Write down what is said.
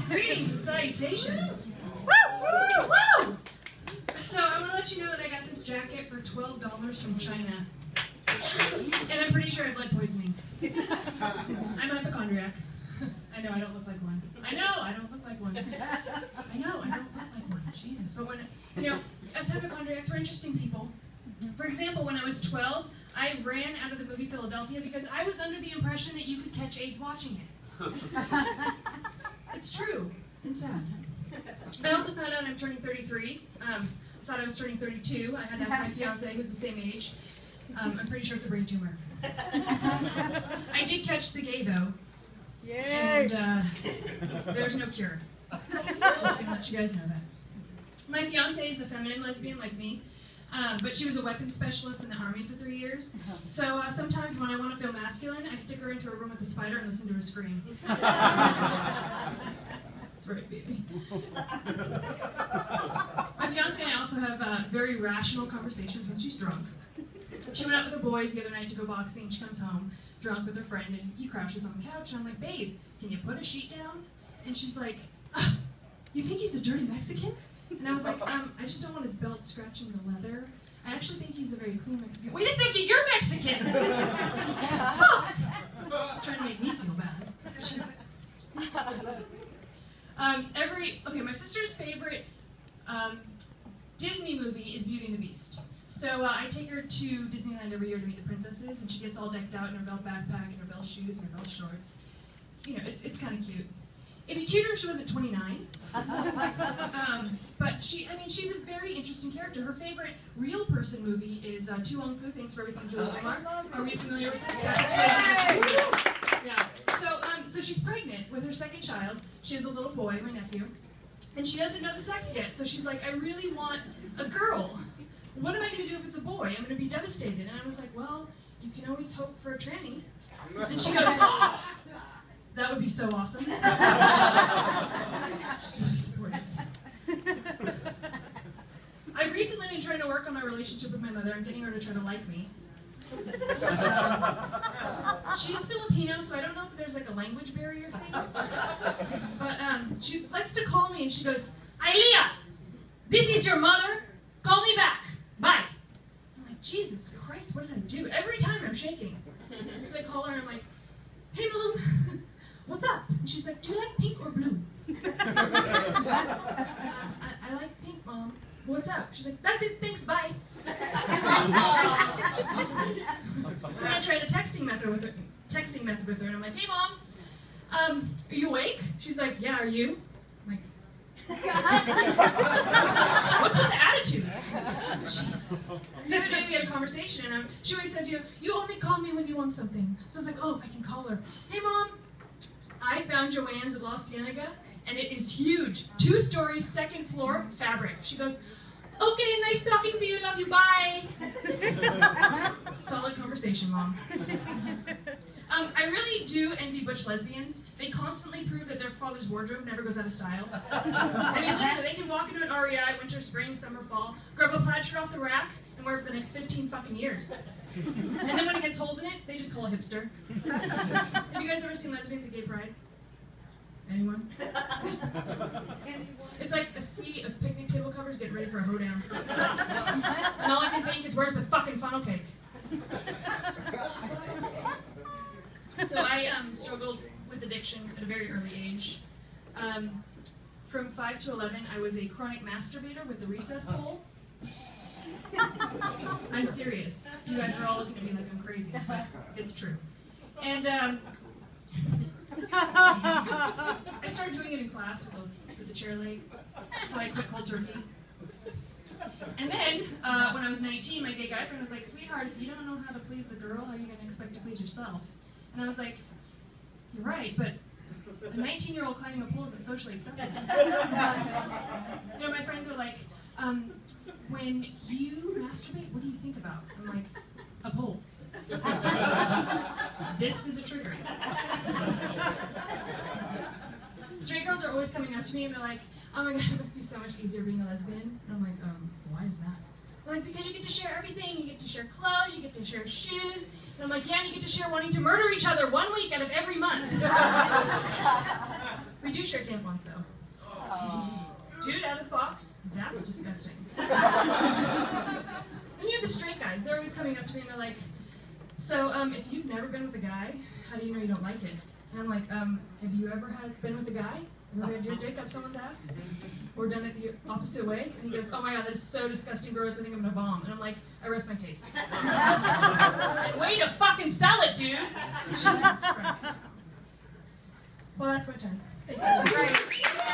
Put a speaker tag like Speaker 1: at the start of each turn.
Speaker 1: Greetings and salutations. Woo! Woo! Woo! So I want to let you know that I got this jacket for $12 from China. And I'm pretty sure I have lead poisoning. I'm a hypochondriac. I know I don't look like one. I know I don't look like one. I know I don't look like one. Jesus. But when, you know, as hypochondriacs, we're interesting people. For example, when I was 12, I ran out of the movie Philadelphia because I was under the impression that you could catch AIDS watching it. It's true and sad. I also found out I'm turning 33. I thought I was turning 32. I had to ask my fiance, who's the same age. I'm pretty sure it's a brain tumor. I did catch the gay, though. Yay! And there's no cure. Just gonna let you guys know that. My fiance is a feminine lesbian like me, but she was a weapons specialist in the Army for 3 years. So sometimes when I want to feel masculine, I stick her into a room with a spider and listen to her scream. That's right, baby. My fiance and I also have very rational conversations when she's drunk. She went out with her boys the other night to go boxing. She comes home drunk with her friend, and he crouches on the couch. And I'm like, babe, can you put a sheet down? And she's like, you think he's a dirty Mexican? And I was like, I just don't want his belt scratching the leather. I actually think he's a very clean Mexican. Wait a second, you're Mexican! Trying to make me feel bad. Jesus Christ. Okay, my sister's favorite Disney movie is Beauty and the Beast. So I take her to Disneyland every year to meet the princesses, and she gets all decked out in her bell backpack and her bell shoes and her bell shorts. You know, it's kind of cute. It'd be cuter if she wasn't 29. But she's a very interesting character. Her favorite real person movie is Tu Wong Fu, Thanks for Everything, Julie Omar. Are we familiar with this? Yeah. So she's pregnant with her second child. She has a little boy, my nephew, and she doesn't know the sex yet. So she's like, I really want a girl. What am I going to do if it's a boy? I'm going to be devastated. And I was like, well, you can always hope for a tranny. And she goes, oh, that would be so awesome. She's really supportive. I've recently been trying to work on my relationship with my mother and getting her to try to like me. She's Filipino, so I don't know if there's like a language barrier thing. But she likes to call me and she goes, Ilea, this is your mother. Call me back. Bye. I'm like, Jesus Christ, what did I do? Every time I'm shaking. So I call her and I'm like, hey Mom, what's up? And she's like, do you like pink or blue? I like pink, Mom. What's up? She's like, that's it, thanks, bye. So then I try the texting method with her, and I'm like, hey Mom, are you awake? She's like, yeah, are you? I'm like, what's with the attitude? Jesus. The other day we had a conversation, and she always says, you only call me when you want something. So I was like, oh, I can call her. Hey Mom, I found Joanne's at La Cienega, and it is huge. 2 stories, 2nd floor, fabric. She goes, okay, nice talking to you, love you, bye. Solid conversation, Mom. I really do envy butch lesbians. They constantly prove that their father's wardrobe never goes out of style. I mean, literally, they can walk into an REI, winter, spring, summer, fall, grab a plaid shirt off the rack, and wear it for the next 15 fucking years. And then when it gets holes in it, they just call a hipster. Have you guys ever seen lesbians at gay pride? Anyone? It's like a sea of picnic table covers getting ready for a hoedown. And all I can think is, where's the fucking funnel cake? So I struggled with addiction at a very early age. From 5 to 11, I was a chronic masturbator with the recess pole. I'm serious. You guys are all looking at me like I'm crazy, but it's true. And I started doing it in class with the chair leg, so I quit cold turkey. And then, when I was 19, my gay guy friend was like, sweetheart, if you don't know how to please a girl, how are you going to expect to please yourself? And I was like, you're right, but a 19-year-old climbing a pole isn't socially acceptable. You know, my friends are like, when you masturbate, what do you think about? I'm like, a pole. This is a trigger. Straight girls are always coming up to me and they're like, oh my god, it must be so much easier being a lesbian. And I'm like, why is that? They're like, because you get to share everything. You get to share clothes, you get to share shoes. And I'm like, yeah, and you get to share wanting to murder each other 1 week out of every month. We do share tampons, though. Dude out of the box, that's disgusting. And you have the straight guys, they're always coming up to me and they're like, so if you've never been with a guy, how do you know you don't like it? And I'm like, have you ever been with a guy? Ever had your dick up someone's ass? Or done it the opposite way? And he goes, oh my god, that is so disgusting, gross, I think I'm gonna vom. And I'm like, I rest my case. Way to fucking sell it, dude! Jesus Christ. Well, that's my time. Thank you. Right.